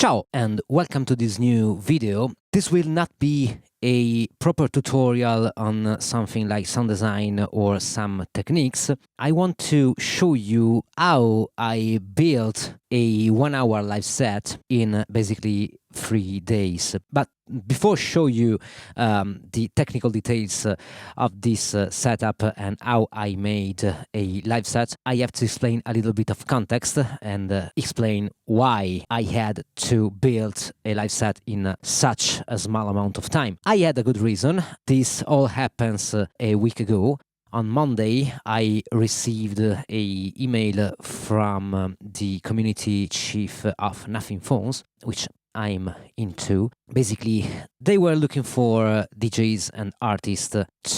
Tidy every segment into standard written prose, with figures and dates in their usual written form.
Ciao and welcome to this new video. This will not be a proper tutorial on something like sound design or some techniques. I want to show you how I built a 1 hour live set in basically 3 days. But before show you the technical details of this setup and how I made a live set, I have to explain a little bit of context and explain why I had to build a live set in such a small amount of time. I had a good reason. This all happens a week ago. On Monday, I received an email from the community chief of Nothing Phones, which I'm into. Basically, they were looking for DJs and artists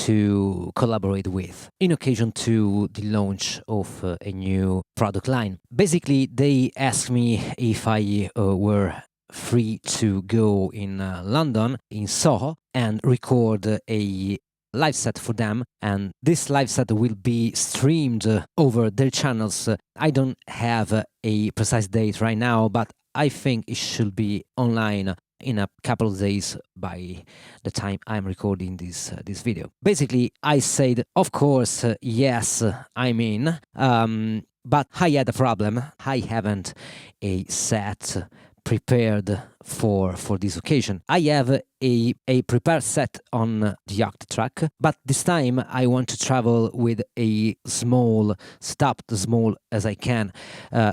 to collaborate with in occasion to the launch of a new product line. Basically, they asked me if I were free to go in London, in Soho, and record a live set for them, and this live set will be streamed over their channels. I don't have a precise date right now, but I think it should be online in a couple of days by the time I'm recording this video. Basically, I said, of course, yes, I'm in, but I had a problem. I haven't a set prepared for this occasion. I have a prepared set on the Octatrack, but this time I want to travel with a small as I can.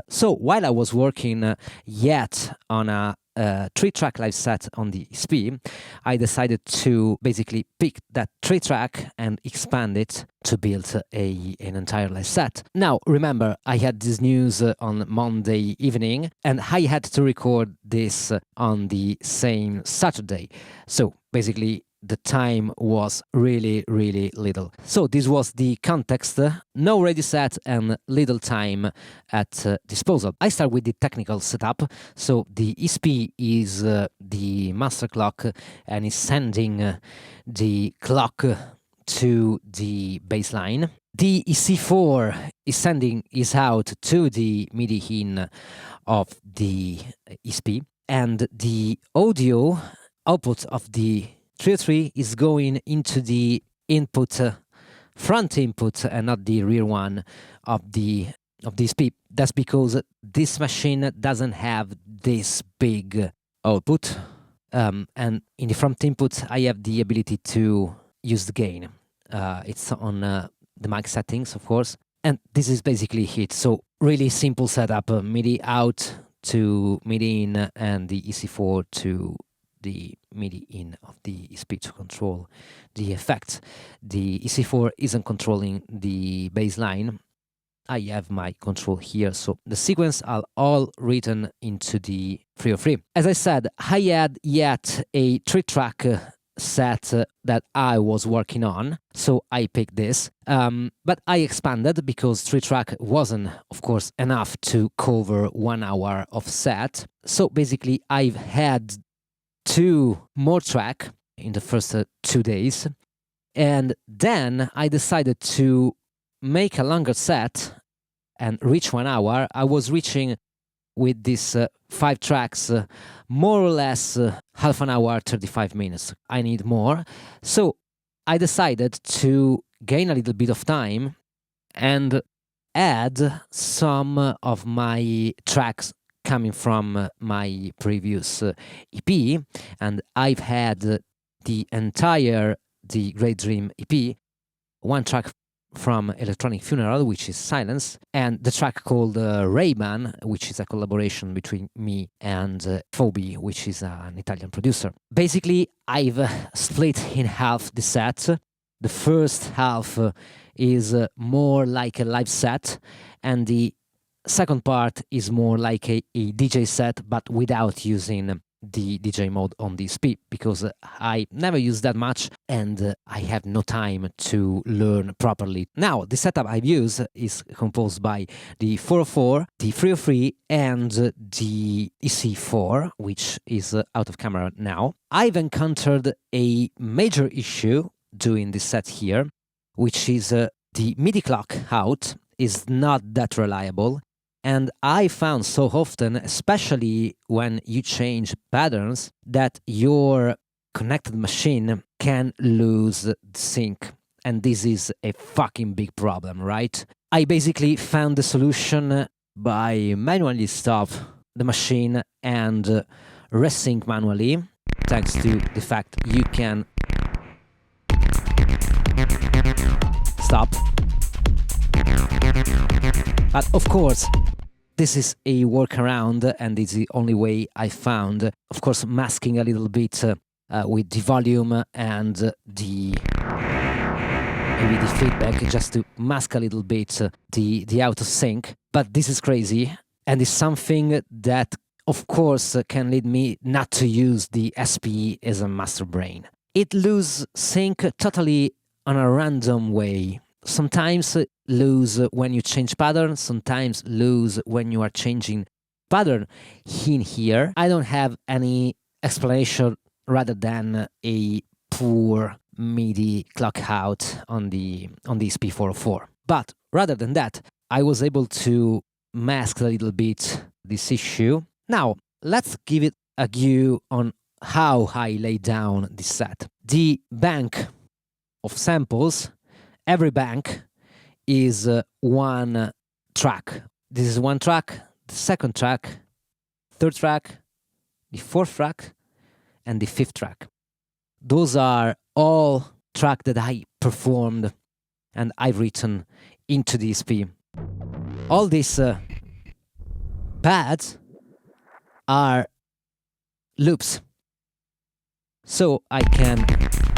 So while I was working yet on a 3-track live set on the SP, I decided to basically pick that 3-track and expand it to build an entire live set. Now, remember, I had this news on Monday evening, and I had to record this on the same Saturday. So basically, the time was really little. So this was the context, no ready set and little time at disposal. I start with the technical setup. So the SP is the master clock and is sending the clock to the baseline. The EC4 is sending is out to the MIDI in of the SP, and the audio output of the 303 is going into the input, front input, and not the rear one of the SP. That's because this machine doesn't have this big output, and in the front input I have the ability to use the gain. It's on the mic settings, of course, and this is basically it. So really simple setup: MIDI out to MIDI in, and the EC4 to the MIDI in of the SP to control the effect. The EC4 isn't controlling the bass line. I have my control here, so the sequence are all written into the 303. As I said, I had yet a 3-track set that I was working on, so I picked this, but I expanded because 3-track wasn't, of course, enough to cover 1 hour of set. So basically, I've had 2 more tracks in the first 2 days, and then I decided to make a longer set and reach 1 hour. I was reaching with these 5 tracks more or less half an hour, 35 minutes. I need more, so I decided to gain a little bit of time and add some of my tracks coming from my previous EP, and I've had the entire The Great Dream EP, 1 track from Electronic Funeral, which is Silence, and the track called Ray-Ban, which is a collaboration between me and Phoebe, which is an Italian producer. Basically, I've split in half the set. The first half is more like a live set, and the second part is more like a DJ set, but without using the DJ mode on the SP, because I never use that much and I have no time to learn properly. Now, the setup I've used is composed by the 404, the 303, and the EC4, which is out of camera now. I've encountered a major issue doing this set here, which is the MIDI clock out is not that reliable. And I found so often, especially when you change patterns, that your connected machine can lose sync. And this is a fucking big problem, right? I basically found the solution by manually stop the machine and resync manually, thanks to the fact you can stop. But of course, this is a workaround, and it's the only way I found. Of course, masking a little bit with the volume and maybe the feedback, just to mask a little bit the out of sync. But this is crazy, and it's something that, of course, can lead me not to use the SP as a master brain. It loses sync totally on a random way. Sometimes lose when you change pattern, sometimes lose when you are changing pattern in here. I don't have any explanation rather than a poor MIDI clock out on the SP404. But rather than that, I was able to mask a little bit this issue. Now, let's give it a view on how I lay down this set. The bank of samples, every bank is one track. This is one track, the second track, third track, the fourth track, and the fifth track. Those are all tracks that I performed and I've written into the SP. All these pads are loops. So I can,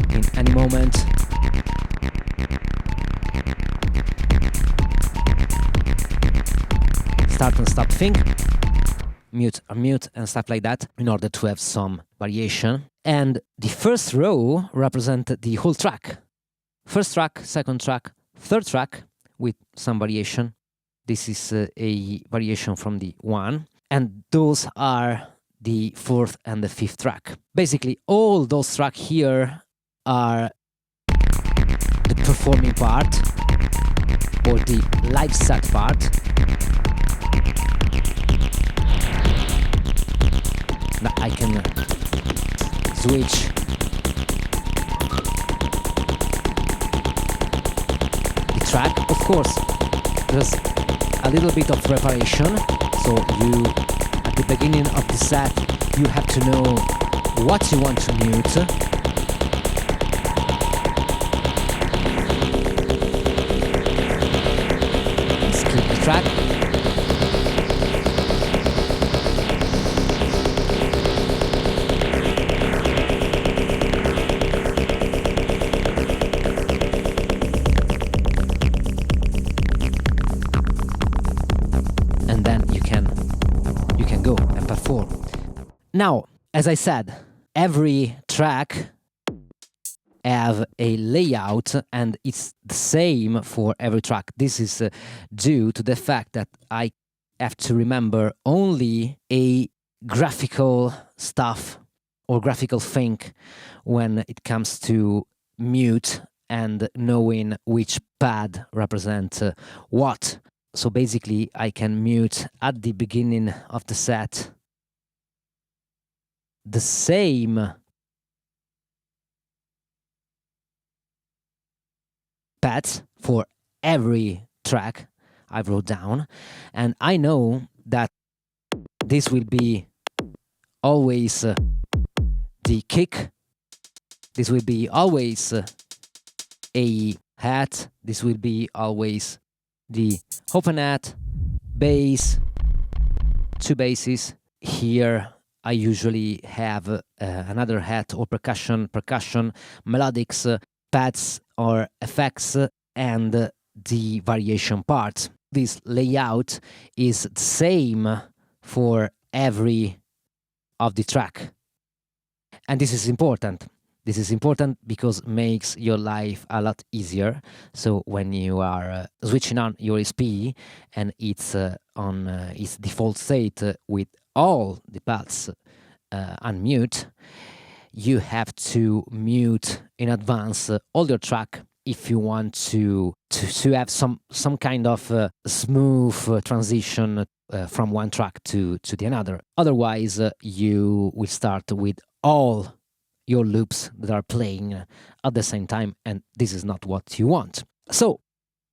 in any moment, start and stop thing, mute, unmute, and stuff like that, in order to have some variation. And the first row represents the whole track. First track, second track, third track, with some variation. This is a variation from the one. And those are the fourth and the fifth track. Basically, all those tracks here are the performing part, or the live set part. Now I can switch the track. Of course, there's a little bit of preparation, so you, at the beginning of the set, you have to know what you want to mute. Skip the track. And then you can go and perform. Now, as I said, every track have a layout, and it's the same for every track. This is due to the fact that I have to remember only a graphical stuff or graphical thing when it comes to mute and knowing which pad represents what. So basically, I can mute at the beginning of the set the same pads for every track I wrote down, and I know that this will be always the kick, this will be always a hat, this will be always the open hat, bass, two basses. Here I usually have another hat or percussion, melodics, pads or effects, and the variation part. This layout is the same for every of the track. And this is important. This is important because it makes your life a lot easier. So when you are switching on your SP and it's on its default state with all the pads unmute, you have to mute in advance all your track if you want to have some kind of smooth transition from one track to the another. Otherwise, you will start with all your loops that are playing at the same time, and this is not what you want. So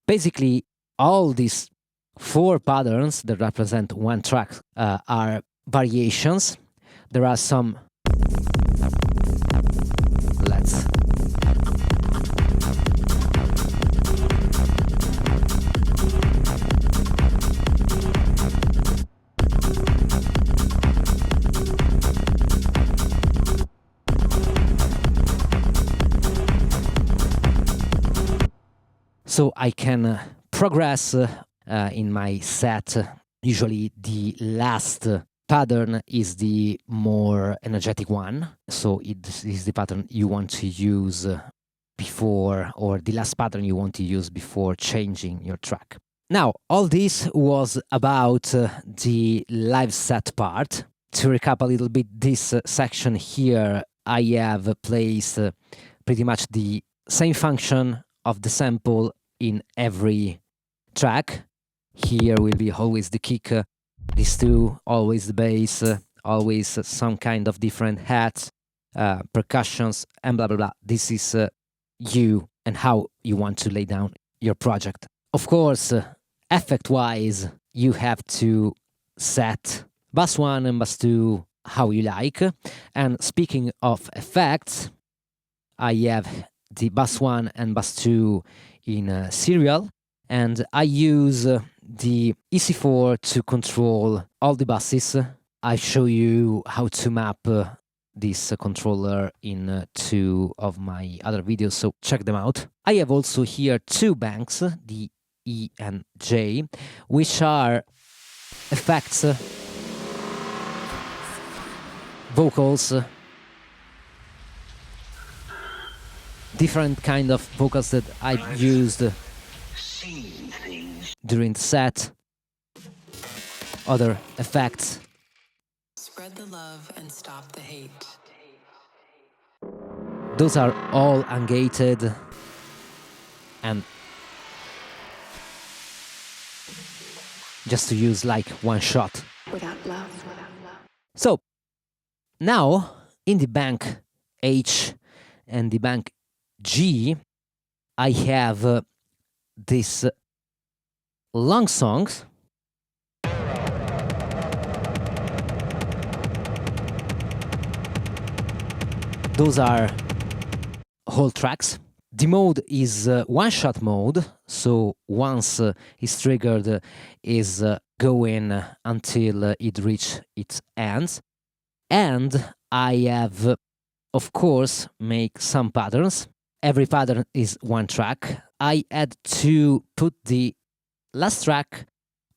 basically, all these 4 patterns that represent one track are variations. There are some. Let's. So I can progress in my set. Usually the last pattern is the more energetic one. So it is the pattern you want to use before, or the last pattern you want to use before changing your track. Now, all this was about the live set part. To recap a little bit, this section here, I have placed pretty much the same function of the sample in every track. Here will be always the kick, these two, always the bass, always some kind of different hats, percussions, and blah, blah, blah. This is you and how you want to lay down your project. Of course, effect-wise, you have to set bass 1 and bass 2 how you like. And speaking of effects, I have the bass 1 and bass 2 in serial, and I use the EC4 to control all the basses. I show you how to map this controller in 2 of my other videos, so check them out. I have also here 2 banks, the E and J, which are effects, vocals, different kind of vocals that I've used during the set, other effects. Spread the love and stop the hate. Those are all ungated and just to use like one shot. Without love. So now in the bank H and the bank G, I have these long songs. Those are whole tracks. The mode is one-shot mode, so once it's triggered, is going until it reaches its ends. And I have, of course, make some patterns. Every pattern is one track. I had to put the last track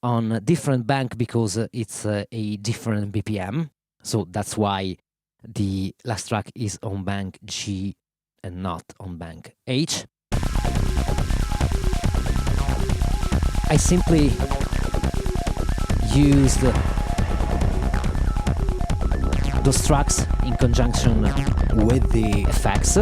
on a different bank because it's a different BPM. So that's why the last track is on bank G and not on bank H. I simply used those tracks in conjunction with the effects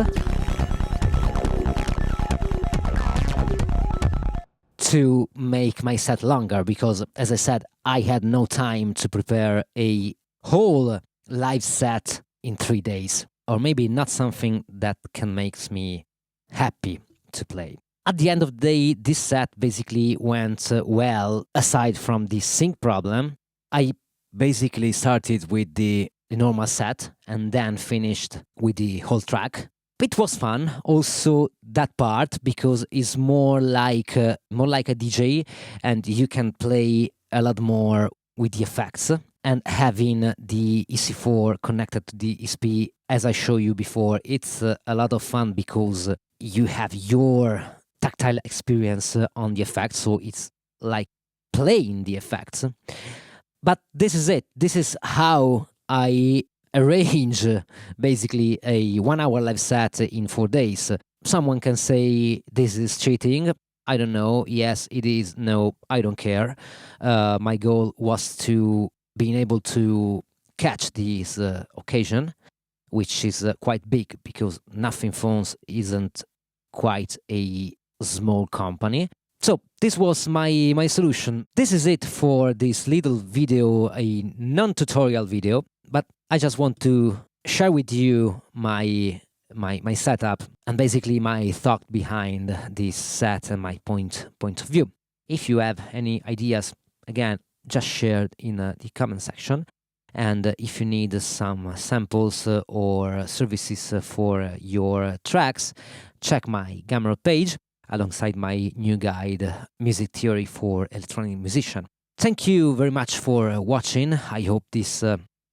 to make my set longer, because as I said, I had no time to prepare a whole live set in 3 days, or maybe not something that can make me happy to play. At the end of the day, this set basically went well, aside from the sync problem. I basically started with the normal set and then finished with the whole track. It was fun, also that part, because it's more like a DJ, and you can play a lot more with the effects. And having the EC4 connected to the ESP, as I showed you before, it's a lot of fun because you have your tactile experience on the effects, so it's like playing the effects. But this is it. This is how I arrange basically a 1 hour live set in 4 days. Someone can say this is cheating. I don't know. Yes, it is. No, I don't care. My goal was to being able to catch this occasion, which is quite big because Nothing Phones isn't quite a small company. So this was my solution. This is it for this little video, a non-tutorial video, but I just want to share with you my setup and basically my thought behind this set and my point of view. If you have any ideas, again, just share in the comment section. And if you need some samples or services for your tracks, check my Gumroad page alongside my new guide, Music Theory for Electronic Musician. Thank you very much for watching. I hope this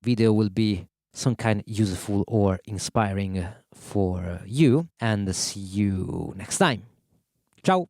video will be some kind of useful or inspiring for you, and see you next time. Ciao!